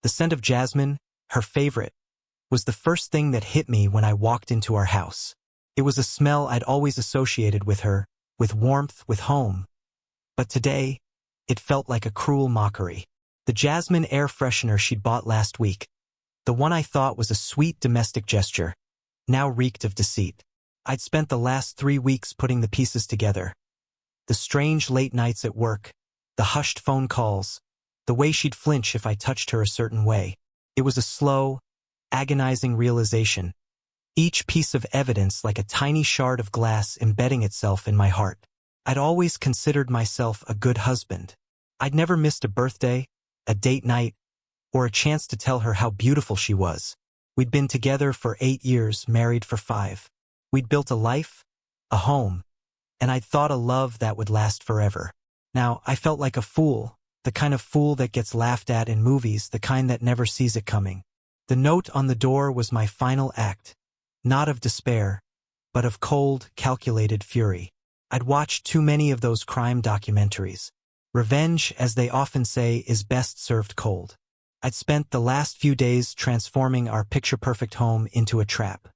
The scent of jasmine, her favorite, was the first thing that hit me when I walked into our house. It was a smell I'd always associated with her, with warmth, with home. But today, it felt like a cruel mockery. The jasmine air freshener she'd bought last week, the one I thought was a sweet domestic gesture, now reeked of deceit. I'd spent the last 3 weeks putting the pieces together. The strange late nights at work, the hushed phone calls, the way she'd flinch if I touched her a certain way. It was a slow, agonizing realization, each piece of evidence like a tiny shard of glass embedding itself in my heart. I'd always considered myself a good husband. I'd never missed a birthday, a date night, or a chance to tell her how beautiful she was. We'd been together for 8 years, married for 5. We'd built a life, a home, and I'd thought a love that would last forever. Now, I felt like a fool, the kind of fool that gets laughed at in movies, the kind that never sees it coming. The note on the door was my final act, not of despair, but of cold, calculated fury. I'd watched too many of those crime documentaries. Revenge, as they often say, is best served cold. I'd spent the last few days transforming our picture-perfect home into a trap.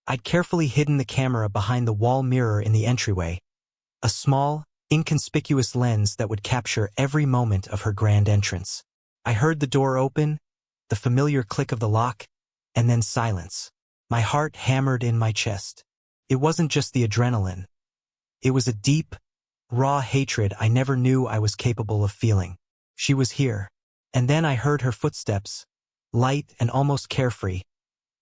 I'd carefully hidden the camera behind the wall mirror in the entryway, a small, inconspicuous lens that would capture every moment of her grand entrance. I heard the door open, the familiar click of the lock, and then silence. My heart hammered in my chest. It wasn't just the adrenaline. It was a deep, raw hatred I never knew I was capable of feeling. She was here. And then I heard her footsteps, light and almost carefree,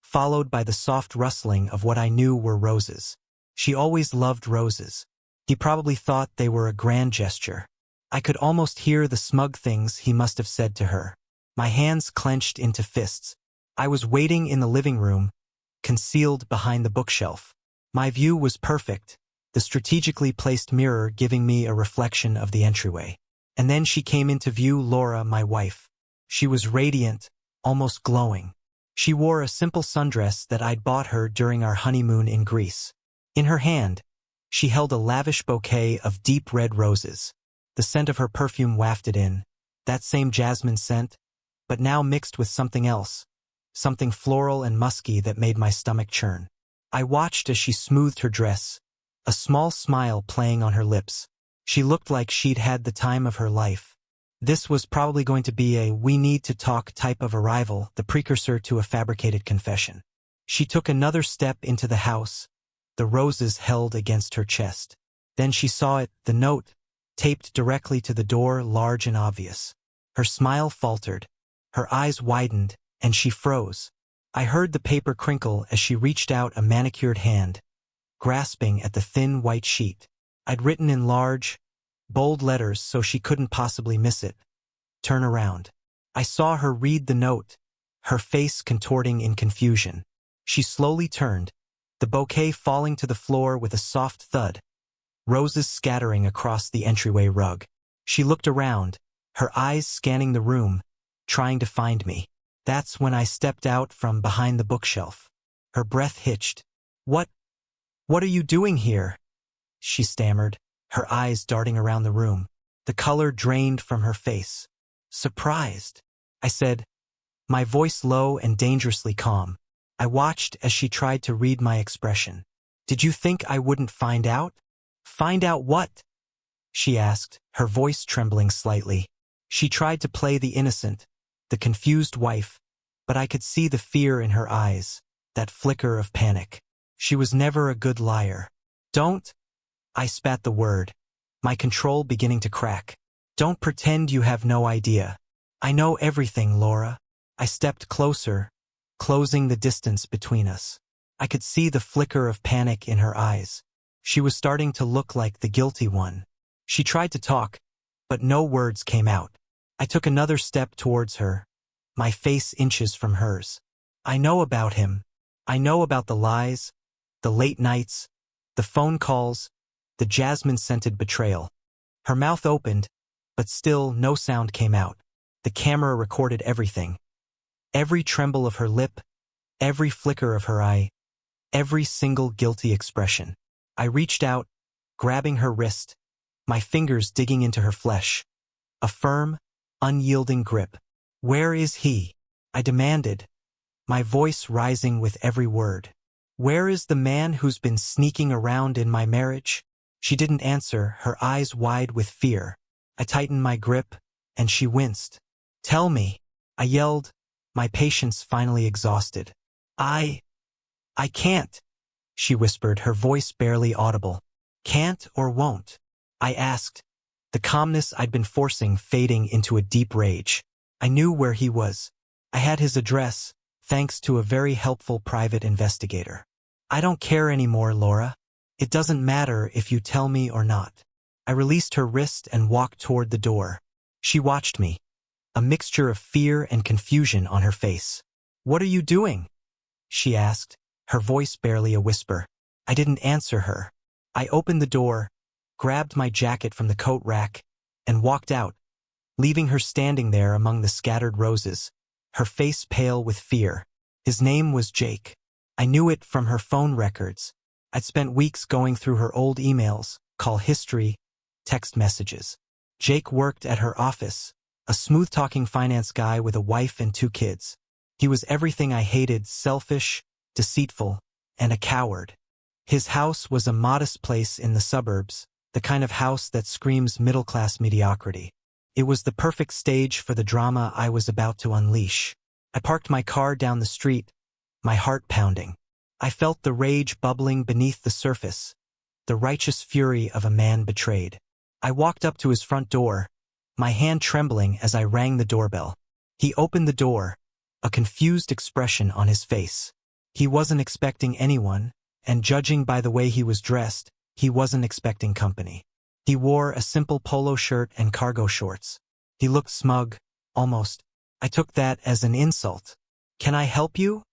followed by the soft rustling of what I knew were roses. She always loved roses. He probably thought they were a grand gesture. I could almost hear the smug things he must have said to her. My hands clenched into fists. I was waiting in the living room, concealed behind the bookshelf. My view was perfect, the strategically placed mirror giving me a reflection of the entryway. And then she came into view, Laura, my wife. She was radiant, almost glowing. She wore a simple sundress that I'd bought her during our honeymoon in Greece. In her hand, she held a lavish bouquet of deep red roses. The scent of her perfume wafted in, that same jasmine scent, but now mixed with something else, something floral and musky that made my stomach churn. I watched as she smoothed her dress, a small smile playing on her lips. She looked like she'd had the time of her life. This was probably going to be a "we need to talk" type of arrival, the precursor to a fabricated confession. She took another step into the house, the roses held against her chest. Then she saw it, the note, taped directly to the door, large and obvious. Her smile faltered, her eyes widened, and she froze. I heard the paper crinkle as she reached out a manicured hand, grasping at the thin white sheet. I'd written in large, bold letters so she couldn't possibly miss it. "Turn around." I saw her read the note, her face contorting in confusion. She slowly turned, the bouquet falling to the floor with a soft thud, roses scattering across the entryway rug. She looked around, her eyes scanning the room, trying to find me. That's when I stepped out from behind the bookshelf. Her breath hitched. What are you doing here?" she stammered, her eyes darting around the room. The color drained from her face. "Surprised," I said, my voice low and dangerously calm. I watched as she tried to read my expression. "Did you think I wouldn't find out?" "Find out what?" she asked, her voice trembling slightly. She tried to play the innocent, the confused wife, but I could see the fear in her eyes, that flicker of panic. She was never a good liar. "Don't," I spat the word, my control beginning to crack. "Don't pretend you have no idea. I know everything, Laura." I stepped closer, closing the distance between us. I could see the flicker of panic in her eyes. She was starting to look like the guilty one. She tried to talk, but no words came out. I took another step towards her, my face inches from hers. "I know about him. I know about the lies, the late nights, the phone calls, the jasmine-scented betrayal." Her mouth opened, but still no sound came out. The camera recorded everything. Every tremble of her lip, every flicker of her eye, every single guilty expression. I reached out, grabbing her wrist, my fingers digging into her flesh. A firm, unyielding grip. "Where is he?" I demanded, my voice rising with every word. Where is the man who's been sneaking around in my marriage? She didn't answer, her eyes wide with fear. I tightened my grip, and she winced. Tell me, I yelled, my patience finally exhausted. I can't, she whispered, her voice barely audible. Can't or won't? I asked, the calmness I'd been forcing fading into a deep rage. I knew where he was. I had his address, thanks to a very helpful private investigator. I don't care anymore, Laura. It doesn't matter if you tell me or not. I released her wrist and walked toward the door. She watched me, a mixture of fear and confusion on her face. What are you doing? She asked, her voice barely a whisper. I didn't answer her. I opened the door, grabbed my jacket from the coat rack, and walked out, leaving her standing there among the scattered roses, her face pale with fear. His name was Jake. I knew it from her phone records. I'd spent weeks going through her old emails, call history, text messages. Jake worked at her office, a smooth-talking finance guy with a wife and 2 kids. He was everything I hated: selfish, deceitful, and a coward. His house was a modest place in the suburbs, the kind of house that screams middle-class mediocrity. It was the perfect stage for the drama I was about to unleash. I parked my car down the street, my heart pounding. I felt the rage bubbling beneath the surface, the righteous fury of a man betrayed. I walked up to his front door, my hand trembling as I rang the doorbell. He opened the door, a confused expression on his face. He wasn't expecting anyone, and judging by the way he was dressed, he wasn't expecting company. He wore a simple polo shirt and cargo shorts. He looked smug, almost. I took that as an insult. Can I help you?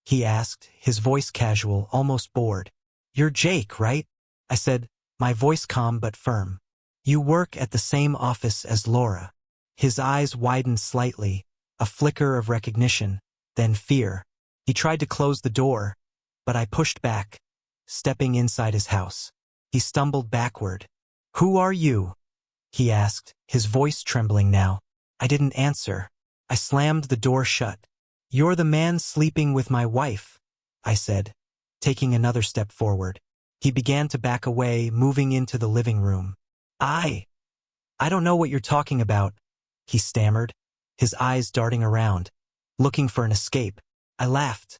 He asked, his voice casual, almost bored. You're Jake, right? I said, my voice calm but firm. You work at the same office as Laura. His eyes widened slightly, a flicker of recognition, then fear. He tried to close the door, but I pushed back, stepping inside his house. He stumbled backward. Who are you? He asked, his voice trembling now. I didn't answer. I slammed the door shut. You're the man sleeping with my wife, I said, taking another step forward. He began to back away, moving into the living room. I don't know what you're talking about, he stammered, his eyes darting around, looking for an escape. I laughed,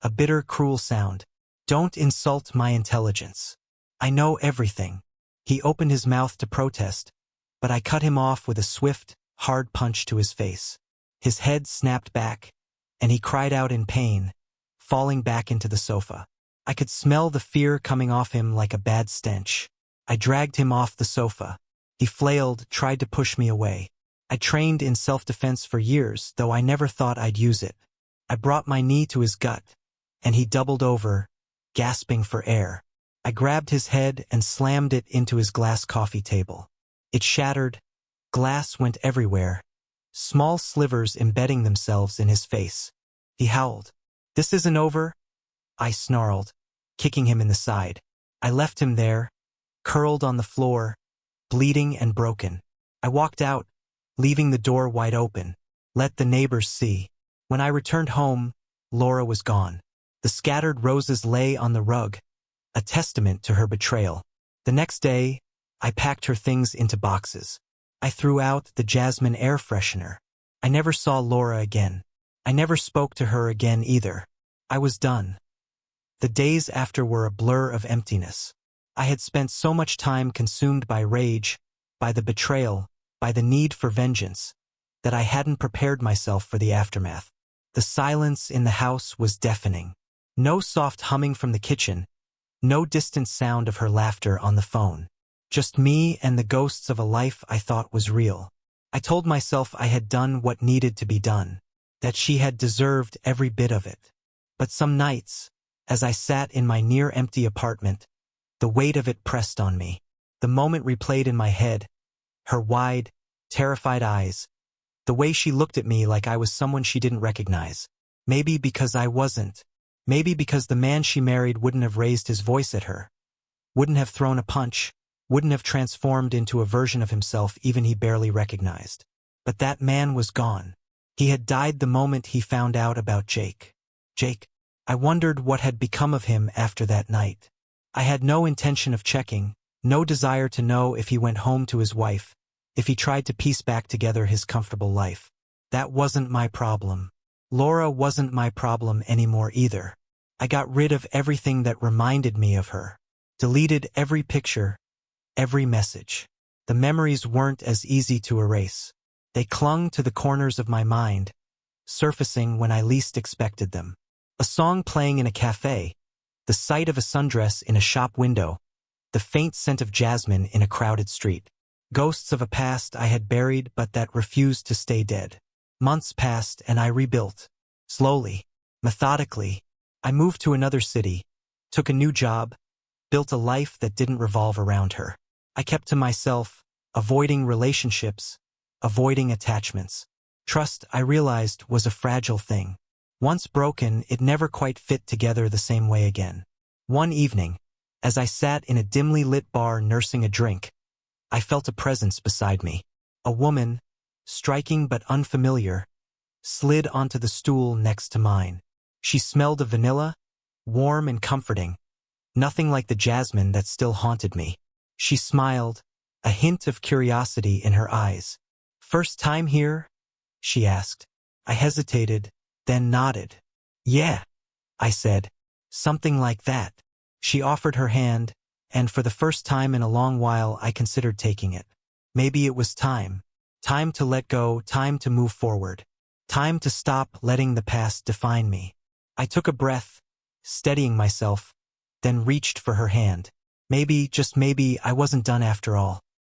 a bitter, cruel sound. Don't insult my intelligence. I know everything. He opened his mouth to protest, but I cut him off with a swift, hard punch to his face. His head snapped back, and he cried out in pain, falling back into the sofa. I could smell the fear coming off him like a bad stench. I dragged him off the sofa. He flailed, tried to push me away. I trained in self-defense for years, though I never thought I'd use it. I brought my knee to his gut, and he doubled over, gasping for air. I grabbed his head and slammed it into his glass coffee table. It shattered, glass went everywhere, small slivers embedding themselves in his face. He howled. This isn't over, I snarled, kicking him in the side. I left him there, curled on the floor, bleeding and broken. I walked out, leaving the door wide open. Let the neighbors see. When I returned home, Laura was gone. The scattered roses lay on the rug, a testament to her betrayal. The next day, I packed her things into boxes. I threw out the jasmine air freshener. I never saw Laura again. I never spoke to her again either. I was done. The days after were a blur of emptiness. I had spent so much time consumed by rage, by the betrayal, by the need for vengeance, that I hadn't prepared myself for the aftermath. The silence in the house was deafening. No soft humming from the kitchen, no distant sound of her laughter on the phone. Just me and the ghosts of a life I thought was real. I told myself I had done what needed to be done, that she had deserved every bit of it. But some nights, as I sat in my near-empty apartment, the weight of it pressed on me. The moment replayed in my head, her wide, terrified eyes, the way she looked at me like I was someone she didn't recognize. Maybe because I wasn't. Maybe because the man she married wouldn't have raised his voice at her, wouldn't have thrown a punch, wouldn't have transformed into a version of himself even he barely recognized. But that man was gone. He had died the moment he found out about Jake. Jake. I wondered what had become of him after that night. I had no intention of checking, no desire to know if he went home to his wife, if he tried to piece back together his comfortable life. That wasn't my problem. Laura wasn't my problem anymore either. I got rid of everything that reminded me of her. Deleted every picture, every message. The memories weren't as easy to erase. They clung to the corners of my mind, surfacing when I least expected them. A song playing in a cafe, the sight of a sundress in a shop window, the faint scent of jasmine in a crowded street. Ghosts of a past I had buried but that refused to stay dead. Months passed and I rebuilt. Slowly, methodically, I moved to another city, took a new job, built a life that didn't revolve around her. I kept to myself, avoiding relationships, avoiding attachments. Trust, I realized, was a fragile thing. Once broken, it never quite fit together the same way again. One evening, as I sat in a dimly lit bar nursing a drink, I felt a presence beside me. A woman, striking but unfamiliar, slid onto the stool next to mine. She smelled of vanilla, warm and comforting, nothing like the jasmine that still haunted me. She smiled, a hint of curiosity in her eyes. "First time here?" she asked. I hesitated, then nodded. "Yeah," I said. "Something like that." She offered her hand, and for the first time in a long while I considered taking it. Maybe it was time. Time to let go, time to move forward. Time to stop letting the past define me. I took a breath, steadying myself, then reached for her hand. Maybe, just maybe, I wasn't done after all.